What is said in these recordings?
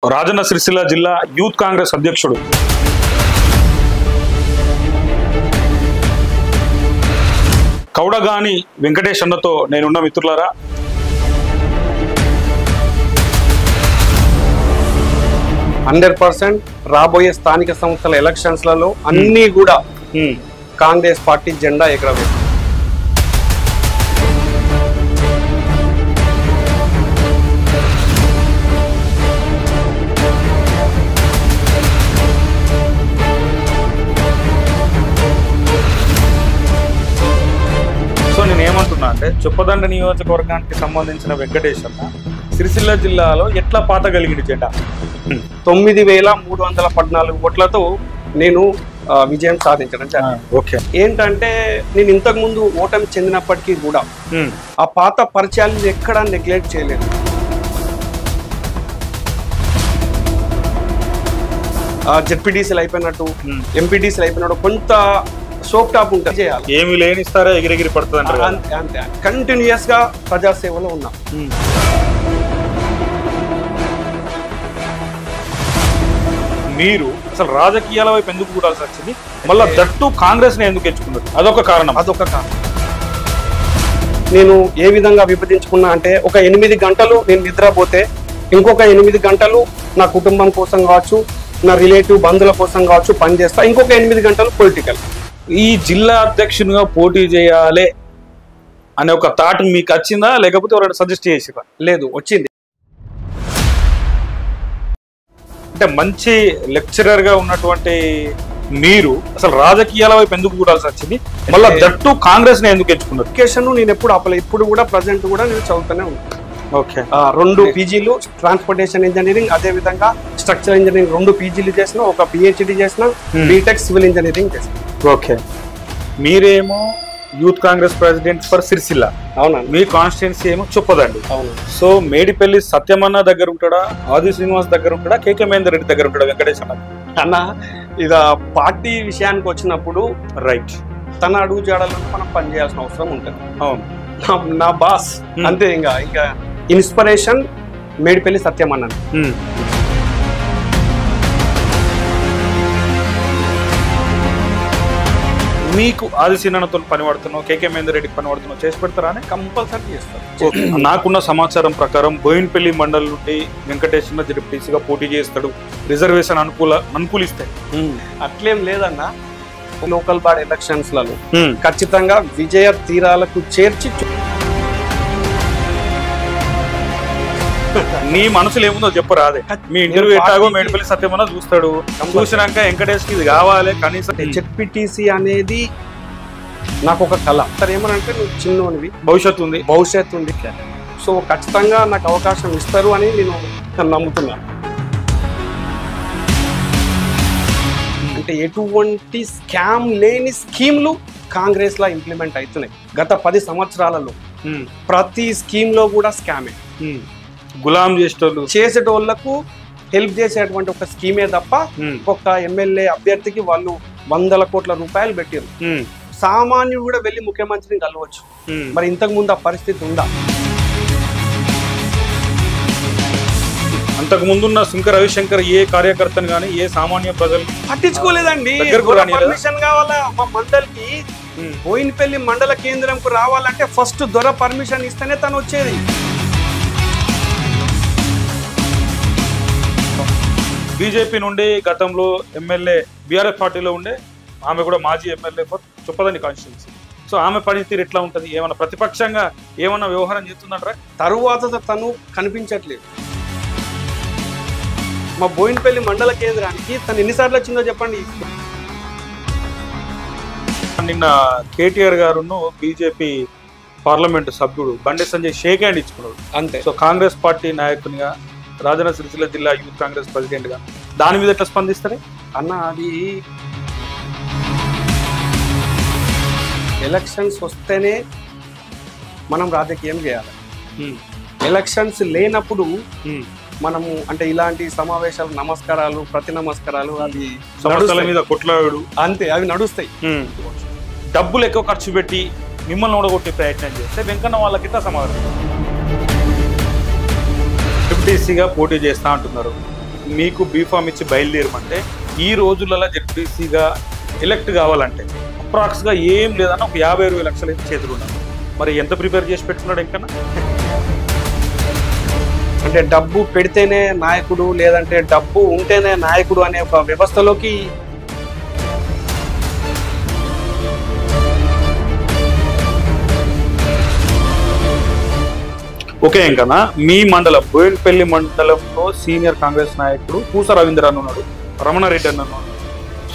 రాజన్న సిరిసిల్ల జిల్లా యూత్ కాంగ్రెస్ అధ్యక్షుడు కౌడగాని వెంకటేష్ అన్నతో నేనున్న మిత్రులారా, రాబోయే స్థానిక సంస్థల ఎలక్షన్స్లలో అన్ని కూడా కాంగ్రెస్ పార్టీ జెండా ఎగరవేస్తుంది. సో నేను ఏమంటున్నా అంటే, చొప్పదండ నియోజకవర్గానికి సంబంధించిన వెంకటేష్ అన్న సిరిసిల్ల జిల్లాలో ఎట్లా పాతగలిగిన జెండా 9314 ఓట్లతో నేను విజయం సాధించడం జరిగింది. ఓకే, ఏంటంటే నేను ఇంతకు ముందు ఓటమి చెందినప్పటికీ కూడా ఆ పాత పరిచయాలు ఎక్కడా నెగ్లెక్ట్ చేయలేదు. జెడ్పీటీసీలు అయిపోయినట్టు, ఎంపీటీసీలు అయిపోయినట్టు కొంత షోప్ టాప్ ఉంటుంది, చేయాలి. ఏమి లేనిస్తారా ఎగిరెగిరి పడుతుంది అంతే. కంటిన్యూస్ గా ప్రజాసేవలో ఉన్నాం. మీరు అసలు రాజకీయాల వైపు ఎందుకు చూడాల్సి వచ్చింది? మళ్ళీ దట్టు కాంగ్రెస్ ని ఎందుకు ఎంచుకున్నారు? అదొక కారణం. నేను ఏ విధంగా విభజించుకున్నా అంటే, ఒక 8 గంటలు నేను నిద్రపోతే ఇంకొక 8 గంటలు నా కుటుంబం కోసం కావచ్చు, నా రిలేటివ్ బంధువుల కోసం కావచ్చు పనిచేస్తా, ఇంకొక 8 గంటలు పొలిటికల్. ఈ జిల్లా అధ్యక్షునిగా పోటీ చేయాలి అనే ఒక థాట్ మీకు వచ్చిందా, లేకపోతే ఎవరైనా సజెస్ట్ చేసిరా? లేదు, వచ్చింది. అంటే మంచి లెక్చరర్ గా ఉన్నటువంటి మీరు అసలు రాజకీయాల వైపు ఎందుకు చూడాల్సి వచ్చింది? మళ్ళీ దట్టు కాంగ్రెస్ ని ఎందుకు ఎంచుకున్నారు? ఎడ్యుకేషన్ నేను ఎప్పుడు ఆపలేదు, ఇప్పుడు కూడా ప్రజెంట్ కూడా నేను చదువుతూనే ఉన్నాను. ఓకే, 2 పీజీలు ట్రాన్స్పోర్టేషన్ ఇంజనీరింగ్, అదే విధంగా స్ట్రక్చర్ ఇంజనీరింగ్ 2 పీజీలు చేసిన, ఒక పిహెచ్డి చేసిన, బీటెక్ సివిల్ ఇంజనీరింగ్ చేసిన. ఓకే, మీరేమో youth Congress president for Sircilla, అవునా? మీ కాన్స్టిట్యున్సీ ఏమో చొప్పదండి. అవును. సో మేడిపల్లి సత్యమన్న దగ్గర ఉంటాడా, ఆది శ్రీనివాస్ దగ్గర ఉంటాడా, కేకే మహేందర్ రెడ్డి దగ్గర ఉంటాడా వెంకటేష్ అన్న? ఇక పార్టీ విషయానికి వచ్చినప్పుడు రైట్, తన అడుగు జాడలను మనం పనిచేయాల్సిన అవసరం ఉంటుంది. అవును, నా బాస్ అంతే. ఇంకా ఇన్స్పిరేషన్ మేడిపల్లి సత్యమన్న. మీకు ఆది శ్రీనన్నతో పని పడుతున్నావు, కేకే మహేందర్ రెడ్డికి పని పడుతున్నావు, చేసి పెడతారా అని? కంపల్సరీ చేస్తారు. నాకున్న సమాచారం ప్రకారం బోయిన్పల్లి మండలం నుండి వెంకటేష్ జెడ్పీటీసీగా పోటీ చేస్తాడు, రిజర్వేషన్ అనుకూలిస్తాయి. అట్లేం లేదన్న, లోకల్ బాడీ ఎలక్షన్స్ లలో ఖచ్చితంగా విజయ తీరాలకు చేర్చి నీ మనసులో ఏముందో చెప్పరాదే. మీ ఇంటర్వ్యూ ఎట్లాగో మేడిపల్లి సత్యమన్న చూస్తాడు, చూసినాక వెంకటేష్ కి ఇది కావాలి కనీసం. జెడ్పీటీసీ అనేది నాకు ఒక కళ. సరే, ఏమనంటే నువ్వు చిన్నోనివి, భవిష్యత్తు ఉంది, సో ఖచ్చితంగా నాకు అవకాశం ఇస్తారు అని నేను నమ్ముతున్నాను. అంటే ఎటువంటి స్కామ్ లేని స్కీమ్లు కాంగ్రెస్ లా ఇంప్లిమెంట్ అవుతున్నాయి. గత 10 సంవత్సరాలలో ప్రతి స్కీమ్ లో కూడా స్కామే. గులాం చేసేటోళ్లకు హెల్ప్ చేసేటువంటి ఒక స్కీమే తప్ప ఒక ఎమ్మెల్యే అభ్యర్థికి వాళ్ళు 100 కోట్ల రూపాయలు పెట్టారు. సామాన్యుడు కూడా వెళ్ళి ముఖ్యమంత్రిని కలవచ్చు. మరి ఇంతకు ముందు ఆ పరిస్థితి ఉందా? అంతకు ముందున్న సుంక రవిశంకర్ ఏ కార్యకర్తను గానీ ఏ సామాన్య ప్రజలు పట్టించుకోలేదండి. పర్మిషన్ కావాలా మా మండలికి? బోయినపల్లి మండల కేంద్రంకు రావాలంటే ఫస్ట్ దొర పర్మిషన్ ఇస్తేనే తను వచ్చేది. బీజేపీ నుండి గతంలో ఎమ్మెల్యే బీఆర్ఎస్ పార్టీలో ఉండే ఆమె కూడా మాజీ ఎమ్మెల్యే చొప్పదండి కాన్స్టిట్యున్సీ. సో ఆమె పనితీరు ఎట్లా ఉంటుంది? ఏమన్నా ప్రతిపక్షంగా ఏమన్నా వ్యవహారం చేస్తుందంటారా? తరువాత తను కనిపించట్లేదు. మా బోయినపల్లి మండల కేంద్రానికి తను ఎన్నిసార్లు వచ్చిందో చెప్పండి. నిన్న కేటీఆర్ గారును బీజేపీ పార్లమెంటు సభ్యుడు బండి సంజయ్ షేక్ హ్యాండ్ ఇచ్చుకున్నాడు అంతే. సో కాంగ్రెస్ పార్టీ నాయకునిగా, రాజన్న సిరిసిల్ల జిల్లా యూత్ కాంగ్రెస్ ప్రెసిడెంట్ గా దాని మీద ఎట్లా స్పందిస్తారే అన్న? అది ఎలక్షన్స్ వస్తేనే మనం రాజకీయం చేయాలి. ఎలక్షన్స్ లేనప్పుడు మనము అంటే ఇలాంటి సమావేశాలు, నమస్కారాలు, ప్రతి నమస్కారాలు, అది సమస్యల మీద కొట్లాడు అంతే, అవి నడుస్తాయి. డబ్బులు ఎక్కువ ఖర్చు పెట్టి మిమ్మల్ని ఓడగొట్టే ప్రయత్నం చేస్తే వెంకన్న వాళ్ళకి సమాధానం. డిప్యూటీసీగా పోటీ చేస్తా అంటున్నారు. మీకు బీఫామ్ ఇచ్చి బయలుదేరమంటే ఈ రోజులలో జెడ్పీసీగా ఎలక్ట్ కావాలంటే అప్రాక్స్గా ఏం లేదన్నా ఒక 50-60 లక్షలు అయితే చేతులు ఉన్నారు. మరి ఎంత ప్రిపేర్ చేసి పెట్టుకున్నాడు ఇంకా? అంటే డబ్బు పెడితేనే నాయకుడు, లేదంటే డబ్బు ఉంటేనే నాయకుడు అనే ఒక వ్యవస్థలోకి ఓకే. ఇంకా మీ మండలం బోయినపల్లి మండలంలో సీనియర్ కాంగ్రెస్ నాయకుడు పూస రవీంద్ర అని ఉన్నాడు, రమణారెడ్డి అని ఉన్నాడు.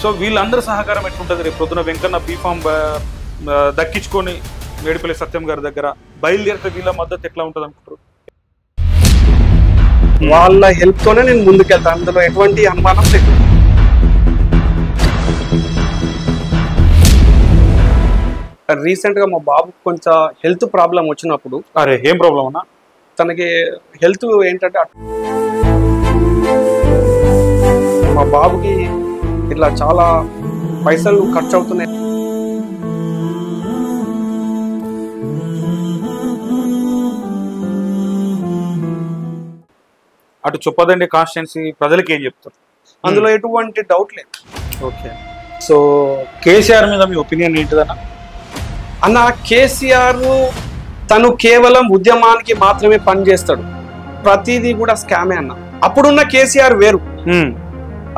సో వీళ్ళందరి సహకారం ఎట్లుంటుంది? రేపు పొద్దున వెంకన్న బీఫామ్ దక్కించుకొని మేడిపల్లి సత్యం గారి దగ్గర బయలుదేరితే వీళ్ళ మద్దతు ఎట్లా ఉంటుంది అనుకుంటారు? వాళ్ళ హెల్ప్ తోనే నేను ముందుకెళ్తాను, అందులో ఎటువంటి అనుమానం లేదు. రీసెంట్ గా మా బాబు కొంచెం హెల్త్ ప్రాబ్లం వచ్చినప్పుడు, అరే ఏం ప్రాబ్లం అన్నా? తనకి హెల్త్ ఏంటంటే మా బాబుకి ఇట్లా చాలా పైసలు ఖర్చు అవుతున్నాయి. అటు చొప్పదండి కాన్స్టిట్యున్సీ ప్రజలకి ఏం చెప్తారు? అందులో ఎటువంటి డౌట్ లేదు. ఓకే. సో కేసీఆర్ మీద మీ ఒపీనియన్ ఏంటిదన్నా? అన్న, కేసీఆర్ తను కేవలం ఉద్యమానికి మాత్రమే పనిచేస్తాడు, ప్రతిదీ కూడా స్కామే అన్న. అప్పుడున్న కేసీఆర్ వేరు,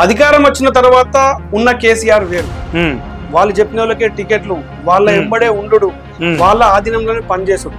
అధికారం వచ్చిన తర్వాత ఉన్న కేసీఆర్ వేరు. వాళ్ళు చెప్పిన వాళ్ళకే టికెట్లు, వాళ్ళ ఎంబడే ఉండు, వాళ్ళ ఆధీనంలోనే పనిచేసుడు.